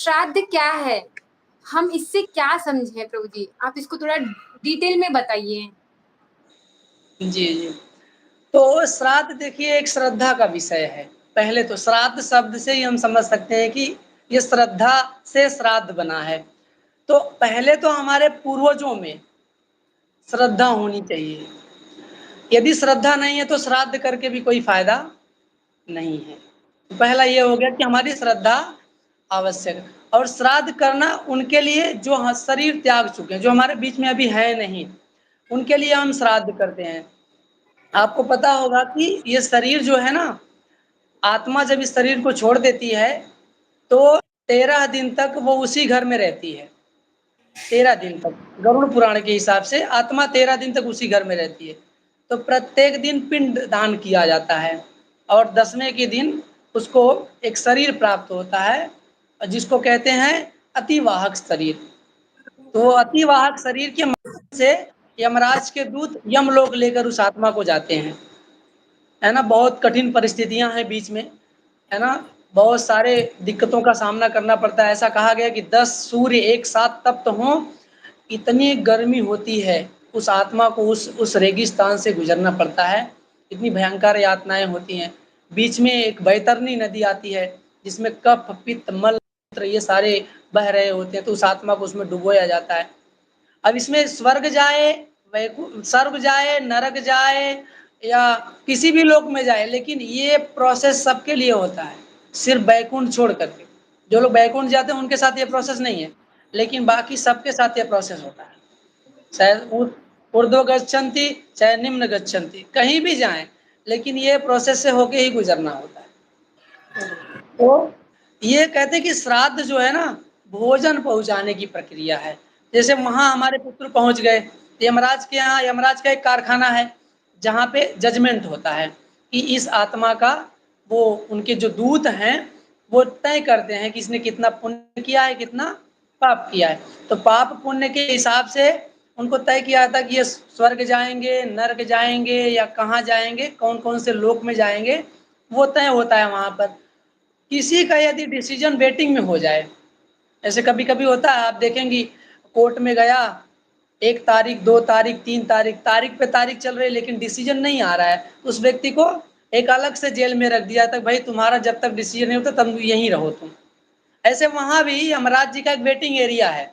श्राद्ध क्या है? हम इससे क्या समझें प्रभु जी? आप इसको थोड़ा डिटेल में बताइए। जी, जी। तो श्राद्ध देखिए एक श्रद्धा का विषय है। पहले तो श्राद्ध शब्द से ही हम समझ सकते हैं कि ये श्रद्धा से श्राद्ध बना है। तो पहले तो हमारे पूर्वजों में श्रद्धा होनी चाहिए। यदि श्रद्धा नहीं है तो श्राद्ध करके भी कोई फायदा नहीं है। तो पहला ये हो गया कि हमारी श्रद्धा आवश्यक है। और श्राद्ध करना उनके लिए जो शरीर त्याग चुके हैं, जो हमारे बीच में अभी है नहीं, उनके लिए हम श्राद्ध करते हैं। आपको पता होगा कि ये शरीर जो है ना, आत्मा जब इस शरीर को छोड़ देती है तो 13 दिन तक वो उसी घर में रहती है। 13 दिन तक गरुड़ पुराण के हिसाब से आत्मा 13 दिन तक उसी घर में रहती है। तो प्रत्येक दिन पिंड दान किया जाता है और 10वें के दिन उसको एक शरीर प्राप्त होता है जिसको कहते हैं अतिवाहक शरीर। तो अतिवाहक शरीर के माध्यम से यमराज के दूत यमलोक लेकर उस आत्मा को जाते हैं, है ना। बहुत कठिन परिस्थितियां हैं बीच में, है ना। बहुत सारे दिक्कतों का सामना करना पड़ता है। ऐसा कहा गया कि 10 सूर्य एक साथ तप्त हों, इतनी गर्मी होती है, उस आत्मा को उस रेगिस्तान से गुजरना पड़ता है। इतनी भयंकर यातनाएं होती हैं। बीच में एक बैतरनी नदी आती है जिसमें कफ पित्त मल मूत्र ये सारे बह रहे होते हैं, तो उस आत्मा को उसमें डुबोया जाता है। अब इसमें स्वर्ग जाए, स्वर्ग जाए, नरक जाए या किसी भी लोक में जाए, लेकिन ये प्रोसेस सबके लिए होता है, सिर्फ बैकुंठ छोड़ करके। जो लोग बैकुंठ जाते हैं उनके साथ ये प्रोसेस नहीं है, लेकिन बाकी सबके साथ ये प्रोसेस होता है। चाहे ऊर्ध्व गच्छन्ति चाहे निम्न गच्छन्ति, कहीं भी जाएं, लेकिन ये प्रोसेस से होके ही गुजरना होता है। तो ये कहते हैं कि श्राद्ध जो है ना, भोजन पहुंचाने की प्रक्रिया है। जैसे वहां हमारे पितृ पहुंच गए, यमराज के यहाँ, यमराज का एक कारखाना है जहाँ पे जजमेंट होता है कि इस आत्मा का, वो उनके जो दूत हैं वो तय करते हैं कि इसने कितना पुण्य किया है, कितना पाप किया है। तो पाप पुण्य के हिसाब से उनको तय किया था कि ये स्वर्ग जाएंगे, नरक जाएंगे या कहाँ जाएंगे, कौन कौन से लोक में जाएंगे, वो तय होता है वहां पर। किसी का यदि डिसीजन वेटिंग में हो जाए, ऐसे कभी कभी होता है, आप देखेंगी कोर्ट में गया, 1 तारीख 2 तारीख 3 तारीख, तारीख पे तारीख चल रही है लेकिन डिसीजन नहीं आ रहा है, उस व्यक्ति को एक अलग से जेल में रख दिया था, भाई तुम्हारा जब तक डिसीजन नहीं होता तब यहीं रहो तुम। ऐसे वहां भी यमराज जी का एक वेटिंग एरिया है।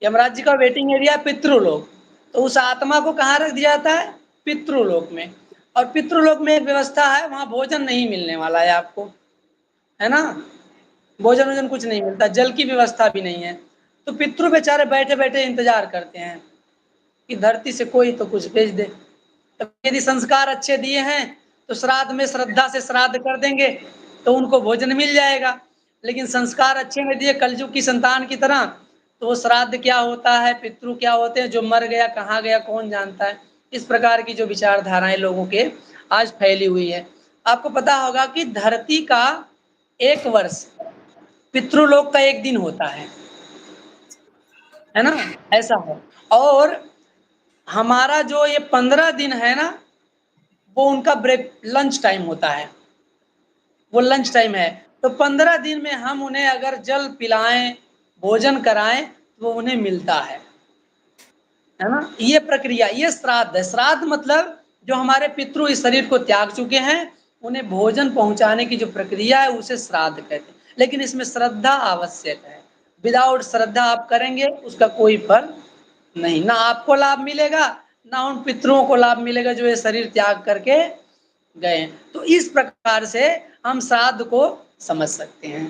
यमराज जी का वेटिंग एरिया पितृलोक। तो उस आत्मा को कहाँ रख दिया जाता है? पितृलोक में। और पितृलोक में एक व्यवस्था है, वहां भोजन नहीं मिलने वाला है आपको, है ना। भोजन वोजन कुछ नहीं मिलता, जल की व्यवस्था भी नहीं है। तो पितृ बेचारे बैठे बैठे इंतजार करते हैं कि धरती से कोई तो कुछ भेज दे। तो यदि संस्कार अच्छे दिए हैं तो श्राद्ध में श्रद्धा से श्राद्ध कर देंगे तो उनको भोजन मिल जाएगा। लेकिन संस्कार अच्छे नहीं दिए, कलयुग की संतान की तरह, तो वो श्राद्ध क्या होता है, पितृ क्या होते हैं, जो मर गया कहाँ गया कौन जानता है। इस प्रकार की जो विचारधाराएं लोगों के आज फैली हुई है। आपको पता होगा कि धरती का 1 वर्ष पितृलोक का 1 दिन होता है ना, ऐसा है। और हमारा जो ये 15 दिन है ना, वो उनका ब्रेक लंच टाइम होता है, वो लंच टाइम है। तो 15 दिन में हम उन्हें अगर जल पिलाएं, भोजन कराएं, तो वो उन्हें मिलता है ना। ये प्रक्रिया, ये श्राद्ध है। श्राद्ध मतलब जो हमारे पितृ इस शरीर को त्याग चुके हैं, उन्हें भोजन पहुंचाने की जो प्रक्रिया है उसे श्राद्ध कहते हैं। लेकिन इसमें श्रद्धा आवश्यक है। विदाउट श्रद्धा आप करेंगे उसका कोई फल नहीं, ना आपको लाभ मिलेगा ना उन पितरों को लाभ मिलेगा जो ये शरीर त्याग करके गए। तो इस प्रकार से हम श्राद्ध को समझ सकते हैं।